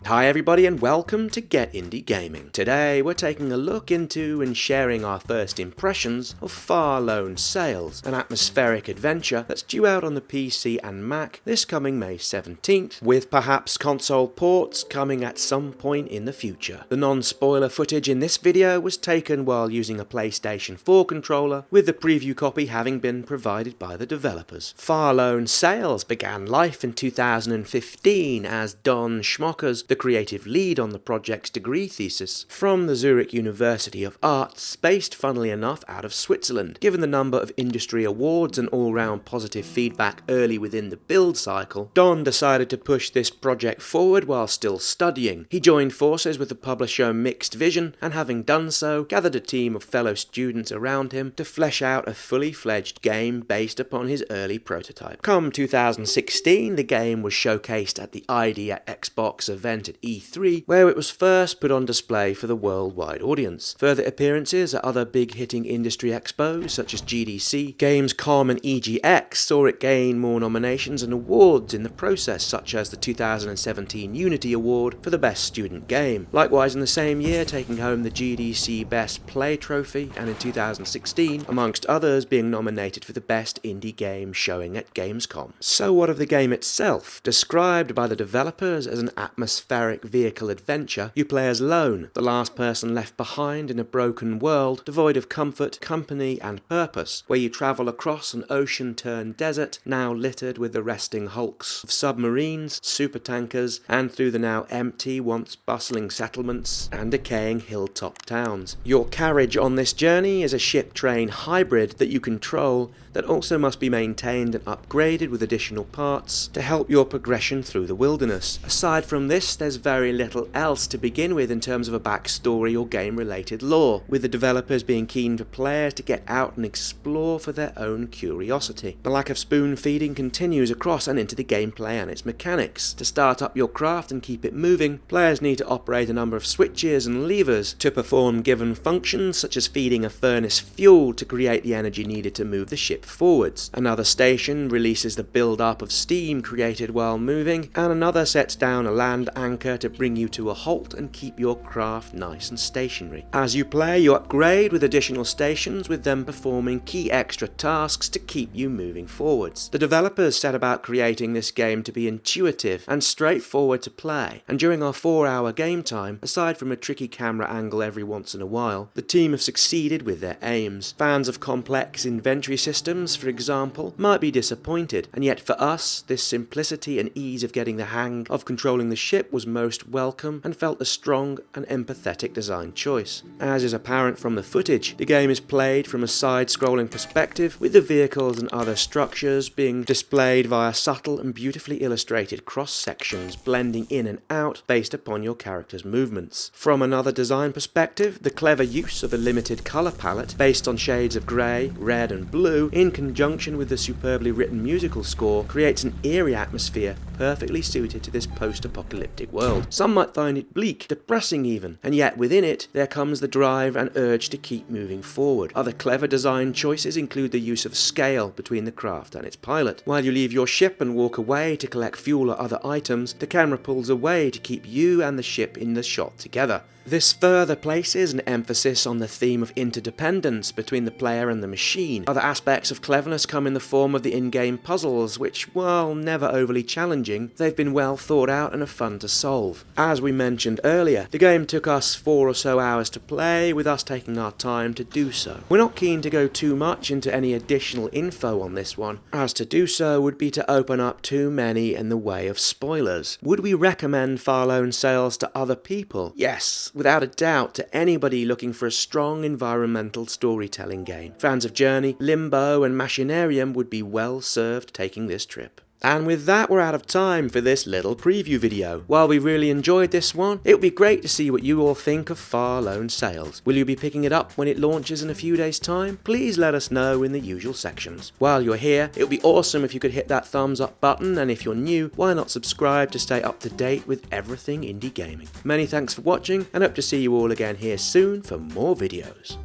Hi everybody and welcome to Get Indie Gaming. Today we're taking a look into and sharing our first impressions of Far Lone Sails, an atmospheric adventure that's due out on the PC and Mac this coming May 17th, with perhaps console ports coming at some point in the future. The non-spoiler footage in this video was taken while using a PlayStation 4 controller, with the preview copy having been provided by the developers. Far Lone Sails began life in 2015 as Don Schmockers, the creative lead on the project's degree thesis from the Zurich University of Arts, based funnily enough out of Switzerland. Given the number of industry awards and all-round positive feedback early within the build cycle, Don decided to push this project forward while still studying. He joined forces with the publisher Mixed Vision, and having done so, gathered a team of fellow students around him to flesh out a fully fledged game based upon his early prototype. Come 2016, the game was showcased at the ID at Xbox event at E3, where it was first put on display for the worldwide audience. Further appearances at other big hitting industry expos such as GDC, Gamescom and EGX saw it gain more nominations and awards in the process, such as the 2017 Unity Award for the Best Student Game. Likewise in the same year taking home the GDC Best Play trophy, and in 2016, amongst others, being nominated for the Best Indie Game showing at Gamescom. So what of the game itself? Described by the developers as an atmospheric vehicle adventure, you play as Lone, the last person left behind in a broken world devoid of comfort, company and purpose, where you travel across an ocean-turned desert now littered with the resting hulks of submarines, supertankers, and through the now empty, once bustling settlements and decaying hilltop towns. Your carriage on this journey is a ship-train hybrid that you control that also must be maintained and upgraded with additional parts to help your progression through the wilderness. Aside from this, there's very little else to begin with in terms of a backstory or game-related lore, with the developers being keen for players to get out and explore for their own curiosity. The lack of spoon-feeding continues across and into the gameplay and its mechanics. To start up your craft and keep it moving, players need to operate a number of switches and levers to perform given functions, such as feeding a furnace fuel to create the energy needed to move the ship forwards. Another station releases the build-up of steam created while moving, and another sets down a land anchor to bring you to a halt and keep your craft nice and stationary. As you play, you upgrade with additional stations, with them performing key extra tasks to keep you moving forwards. The developers set about creating this game to be intuitive and straightforward to play, and during our 4-hour game time, aside from a tricky camera angle every once in a while, the team have succeeded with their aims. Fans of complex inventory systems, for example, might be disappointed, and yet for us, this simplicity and ease of getting the hang of controlling the ship was most welcome and felt a strong and empathetic design choice. As is apparent from the footage, the game is played from a side-scrolling perspective, with the vehicles and other structures being displayed via subtle and beautifully illustrated cross-sections blending in and out based upon your character's movements. From another design perspective, the clever use of a limited colour palette based on shades of grey, red and blue, in conjunction with the superbly written musical score, creates an eerie atmosphere perfectly suited to this post-apocalyptic world. Some might find it bleak, depressing even, and yet within it there comes the drive and urge to keep moving forward. Other clever design choices include the use of scale between the craft and its pilot. While you leave your ship and walk away to collect fuel or other items, the camera pulls away to keep you and the ship in the shot together. This further places an emphasis on the theme of interdependence between the player and the machine. Other aspects of cleverness come in the form of the in-game puzzles, which, while never overly challenging, they've been well thought out and are fun to solve. As we mentioned earlier, the game took us 4 or so hours to play, with us taking our time to do so. We're not keen to go too much into any additional info on this one, as to do so would be to open up too many in the way of spoilers. Would we recommend Far Lone Sails to other people? Yes, without a doubt, to anybody looking for a strong environmental storytelling game. Fans of Journey, Limbo and Machinarium would be well served taking this trip. And with that, we're out of time for this little preview video. While we really enjoyed this one, it would be great to see what you all think of Far Lone Sails. Will you be picking it up when it launches in a few days' time? Please let us know in the usual sections. While you're here, it would be awesome if you could hit that thumbs up button, and if you're new, why not subscribe to stay up to date with everything indie gaming. Many thanks for watching, and hope to see you all again here soon for more videos.